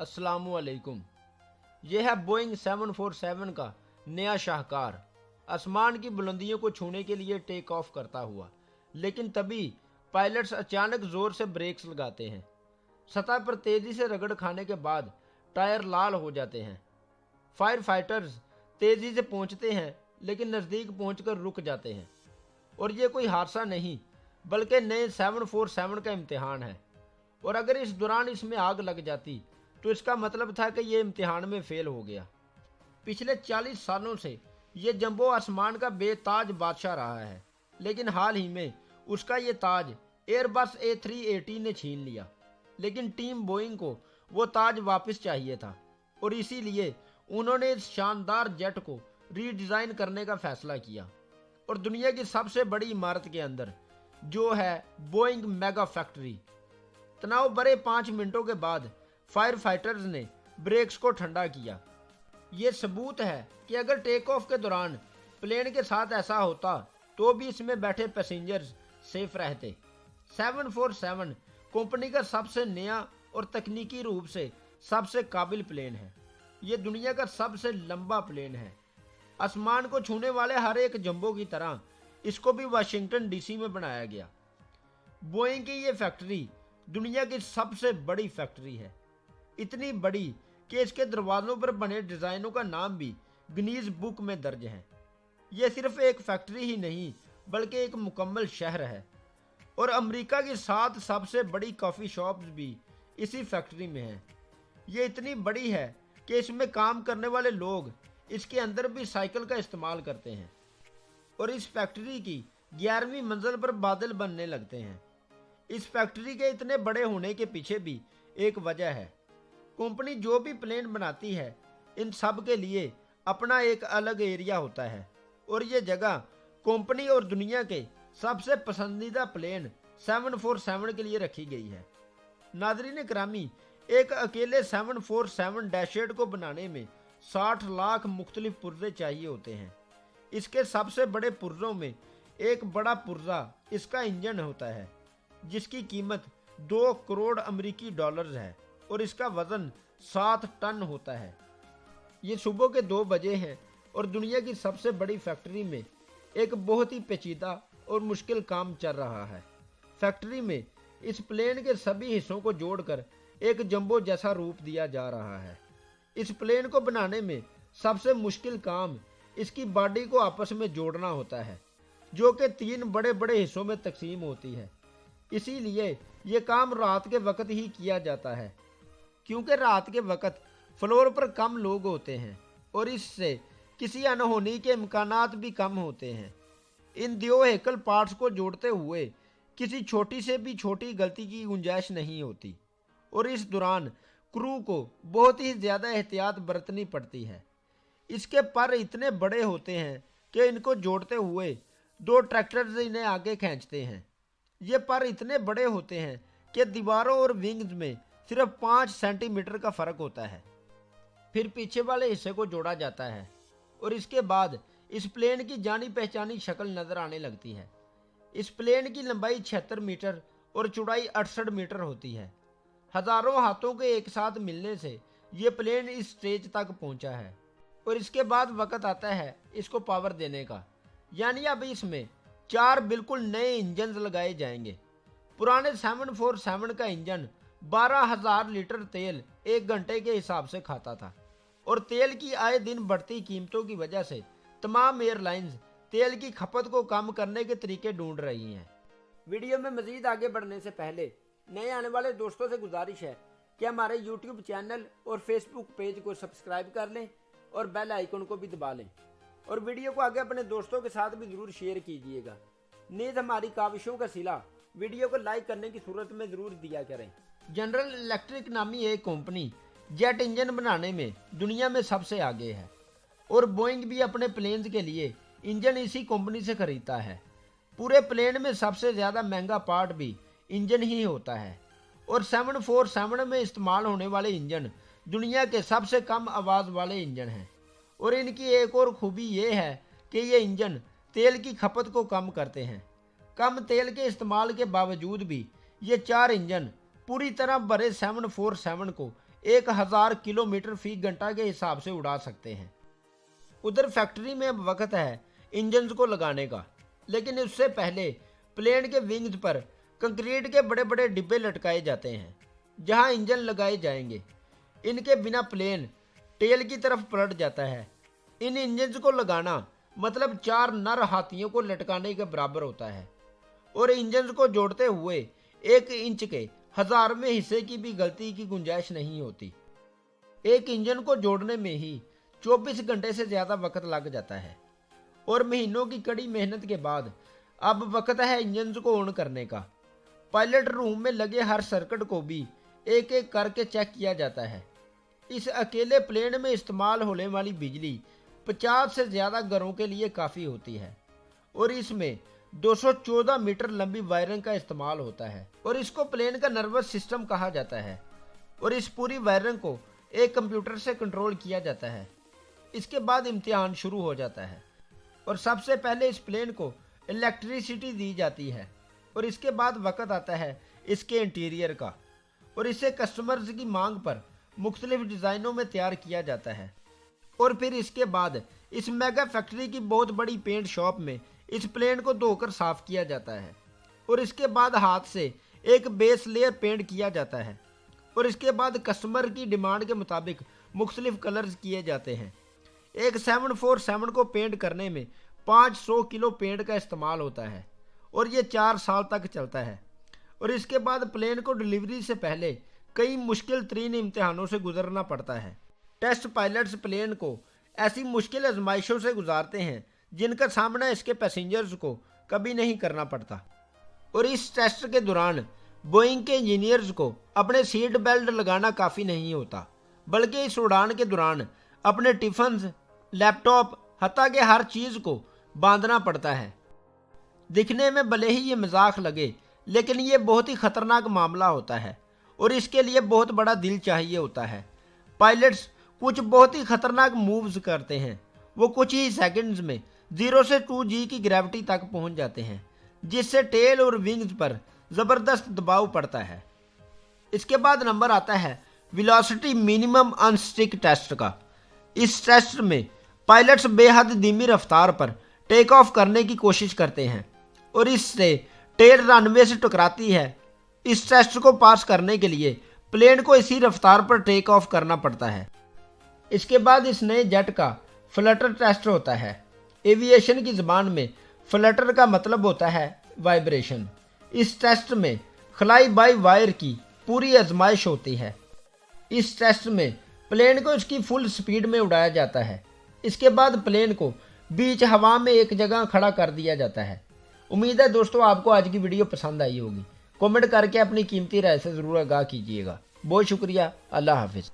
अस्सलामुअलैकुम। यह है बोइंग 747 का नया शाहकार आसमान की बुलंदियों को छूने के लिए टेक ऑफ करता हुआ, लेकिन तभी पायलट्स अचानक जोर से ब्रेक्स लगाते हैं। सतह पर तेजी से रगड़ खाने के बाद टायर लाल हो जाते हैं। फायर फाइटर्स तेजी से पहुंचते हैं, लेकिन नज़दीक पहुंचकर रुक जाते हैं। और ये कोई हादसा नहीं, बल्कि नए 747 का इम्तिहान है। और अगर इस दौरान इसमें आग लग जाती तो इसका मतलब था कि ये इम्तिहान में फेल हो गया। पिछले 40 सालों से ये जंबो आसमान का बेताज बादशाह रहा है, लेकिन हाल ही में उसका ये ताज एयरबस A380 ने छीन लिया। लेकिन टीम बोइंग को वो ताज वापस चाहिए था, और इसीलिए उन्होंने इस शानदार जेट को रीडिज़ाइन करने का फैसला किया। और दुनिया की सबसे बड़ी इमारत के अंदर, जो है बोइंग मेगा फैक्ट्री। तनाव भरे 5 मिनटों के बाद फायर फाइटर्स ने ब्रेक्स को ठंडा किया। ये सबूत है कि अगर टेक ऑफ के दौरान प्लेन के साथ ऐसा होता तो भी इसमें बैठे पैसेंजर्स सेफ रहते। 747 कंपनी का सबसे नया और तकनीकी रूप से सबसे काबिल प्लेन है। ये दुनिया का सबसे लंबा प्लेन है। आसमान को छूने वाले हर एक जंबो की तरह इसको भी वाशिंगटन डीसी में बनाया गया। बोइंग की ये फैक्ट्री दुनिया की सबसे बड़ी फैक्ट्री है, इतनी बड़ी कि इसके दरवाजों पर बने डिज़ाइनों का नाम भी गिनीज बुक में दर्ज है। यह सिर्फ एक फैक्ट्री ही नहीं, बल्कि एक मुकम्मल शहर है। और अमेरिका की 7 सबसे बड़ी कॉफ़ी शॉप्स भी इसी फैक्ट्री में हैं। ये इतनी बड़ी है कि इसमें काम करने वाले लोग इसके अंदर भी साइकिल का इस्तेमाल करते हैं। और इस फैक्ट्री की 11वीं मंजिल पर बादल बनने लगते हैं। इस फैक्ट्री के इतने बड़े होने के पीछे भी एक वजह है। कंपनी जो भी प्लेन बनाती है, इन सब के लिए अपना एक अलग एरिया होता है, और ये जगह कंपनी और दुनिया के सबसे पसंदीदा प्लेन 747 के लिए रखी गई है। नाज़रीन करामी, एक अकेले 747-8 को बनाने में 60 लाख मुख्तलिफ पुर्जे चाहिए होते हैं। इसके सबसे बड़े पुर्जों में एक बड़ा पुर्जा इसका इंजन होता है, जिसकी कीमत 2 करोड़ अमेरिकी डॉलर्स है, और इसका वजन 7 टन होता है। ये सुबह के 2 बजे हैं और दुनिया की सबसे बड़ी फैक्ट्री में एक बहुत ही पेचीदा और मुश्किल काम चल रहा है। फैक्ट्री में इस प्लेन के सभी हिस्सों को जोड़कर एक जंबो जैसा रूप दिया जा रहा है। इस प्लेन को बनाने में सबसे मुश्किल काम इसकी बॉडी को आपस में जोड़ना होता है, जो कि 3 बड़े बड़े हिस्सों में तकसीम होती है। इसीलिए ये काम रात के वक्त ही किया जाता है, क्योंकि रात के वक्त फ्लोर पर कम लोग होते हैं और इससे किसी अनहोनी के इम्कानात भी कम होते हैं। इन 2 हेकल पार्ट्स को जोड़ते हुए किसी छोटी से भी छोटी गलती की गुंजाइश नहीं होती, और इस दौरान क्रू को बहुत ही ज़्यादा एहतियात बरतनी पड़ती है। इसके पर इतने बड़े होते हैं कि इनको जोड़ते हुए 2 ट्रैक्टर्स इन्हें आगे खींचते हैं। ये पर इतने बड़े होते हैं कि दीवारों और विंग्स में सिर्फ 5 सेंटीमीटर का फ़र्क होता है। फिर पीछे वाले हिस्से को जोड़ा जाता है, और इसके बाद इस प्लेन की जानी पहचानी शक्ल नज़र आने लगती है। इस प्लेन की लंबाई 76 मीटर और चौड़ाई 68 मीटर होती है। हज़ारों हाथों के एक साथ मिलने से ये प्लेन इस स्टेज तक पहुंचा है। और इसके बाद वक्त आता है इसको पावर देने का, यानी अब इसमें 4 बिल्कुल नए इंजन लगाए जाएंगे। पुराने 747 का इंजन 12,000 लीटर तेल 1 घंटे के हिसाब से खाता था, और तेल की आए दिन बढ़ती कीमतों की वजह से तमाम एयरलाइंस तेल की खपत को कम करने के तरीके ढूंढ रही हैं। वीडियो में मजीद आगे बढ़ने से पहले नए आने वाले दोस्तों से गुजारिश है कि हमारे YouTube चैनल और Facebook पेज को सब्सक्राइब कर लें और बेल आइकन को भी दबा लें, और वीडियो को आगे अपने दोस्तों के साथ भी ज़रूर शेयर कीजिएगा। नीज़ हमारी काविशों का सिला वीडियो को लाइक करने की सूरत में ज़रूर दिया करें। जनरल इलेक्ट्रिक नामी एक कंपनी जेट इंजन बनाने में दुनिया में सबसे आगे है, और बोइंग भी अपने प्लेन्स के लिए इंजन इसी कंपनी से खरीदता है। पूरे प्लेन में सबसे ज़्यादा महंगा पार्ट भी इंजन ही होता है, और 747 में इस्तेमाल होने वाले इंजन दुनिया के सबसे कम आवाज़ वाले इंजन हैं। और इनकी एक और खूबी ये है कि ये इंजन तेल की खपत को कम करते हैं। कम तेल के इस्तेमाल के बावजूद भी ये 4 इंजन पूरी तरह भरे 747 को 1000 किलोमीटर फी घंटा के हिसाब से उड़ा सकते हैं। उधर फैक्ट्री में अब वक्त है इंजन को लगाने का, लेकिन उससे पहले प्लेन के विंग्स पर कंक्रीट के बड़े बड़े डिब्बे लटकाए जाते हैं जहां इंजन लगाए जाएंगे। इनके बिना प्लेन टेल की तरफ पलट जाता है। इन इंजन को लगाना मतलब 4 नर हाथियों को लटकाने के बराबर होता है और इंजन को जोड़ते हुए 1 इंच के 1000वें हिस्से की भी गलती की गुंजाइश नहीं होती। एक इंजन को जोड़ने में ही 24 घंटे से ज़्यादा वक्त लग जाता है और महीनों की कड़ी मेहनत के बाद अब वक्त है इंजन को ऑन करने का। पायलट रूम में लगे हर सर्किट को भी एक एक करके चेक किया जाता है। इस अकेले प्लेन में इस्तेमाल होने वाली बिजली 50 से ज़्यादा घरों के लिए काफ़ी होती है और इसमें 214 मीटर लंबी वायरिंग का इस्तेमाल होता है और इसको प्लेन का नर्वस सिस्टम कहा जाता है और इस पूरी वायरिंग को एक कंप्यूटर से कंट्रोल किया जाता है। इसके बाद इम्तिहान शुरू हो जाता है और सबसे पहले इस प्लेन को इलेक्ट्रिसिटी दी जाती है और इसके बाद वक्त आता है इसके इंटीरियर का और इसे कस्टमर्स की मांग पर मुख्तलिफ डिज़ाइनों में तैयार किया जाता है और फिर इसके बाद इस मेगा फैक्ट्री की बहुत बड़ी पेंट शॉप में इस प्लेन को धोकर साफ किया जाता है और इसके बाद हाथ से एक बेस लेयर पेंट किया जाता है और इसके बाद कस्टमर की डिमांड के मुताबिक मुख्तलिफ कलर्स किए जाते हैं। एक 747 को पेंट करने में 500 किलो पेंट का इस्तेमाल होता है और ये 4 साल तक चलता है और इसके बाद प्लेन को डिलीवरी से पहले कई मुश्किल तरीन इम्तिहानों से गुजरना पड़ता है। टेस्ट पायलट्स प्लेन को ऐसी मुश्किल आजमाइशों से गुजारते हैं जिनका सामना इसके पैसेंजर्स को कभी नहीं करना पड़ता और इस टेस्ट के दौरान बोइंग के इंजीनियर्स को अपने सीट बेल्ट लगाना काफ़ी नहीं होता, बल्कि इस उड़ान के दौरान अपने टिफिन, लैपटॉप, हत्ता के हर चीज़ को बांधना पड़ता है। दिखने में भले ही ये मजाक लगे, लेकिन ये बहुत ही ख़तरनाक मामला होता है और इसके लिए बहुत बड़ा दिल चाहिए होता है। पायलट्स कुछ बहुत ही ख़तरनाक मूव्स करते हैं। वो कुछ ही सेकंड्स में 0 से 2G की ग्रेविटी तक पहुंच जाते हैं, जिससे टेल और विंग्स पर ज़बरदस्त दबाव पड़ता है। इसके बाद नंबर आता है वेलोसिटी मिनिमम अनस्टिक टेस्ट का। इस टेस्ट में पायलट्स बेहद धीमी रफ्तार पर टेक ऑफ करने की कोशिश करते हैं और इससे टेल रनवे से टकराती है। इस टेस्ट को पास करने के लिए प्लेन को इसी रफ्तार पर टेक ऑफ करना पड़ता है। इसके बाद इस नए जेट का फ्लटर टेस्ट होता है। एविएशन की ज़बान में फ्लटर का मतलब होता है वाइब्रेशन। इस टेस्ट में खलाई बाई वायर की पूरी आजमाइश होती है। इस टेस्ट में प्लेन को इसकी फुल स्पीड में उड़ाया जाता है। इसके बाद प्लेन को बीच हवा में एक जगह खड़ा कर दिया जाता है। उम्मीद है दोस्तों आपको आज की वीडियो पसंद आई होगी। कमेंट करके अपनी कीमती राय से ज़रूर आगाह कीजिएगा। बहुत शुक्रिया। अल्लाह हाफिज़।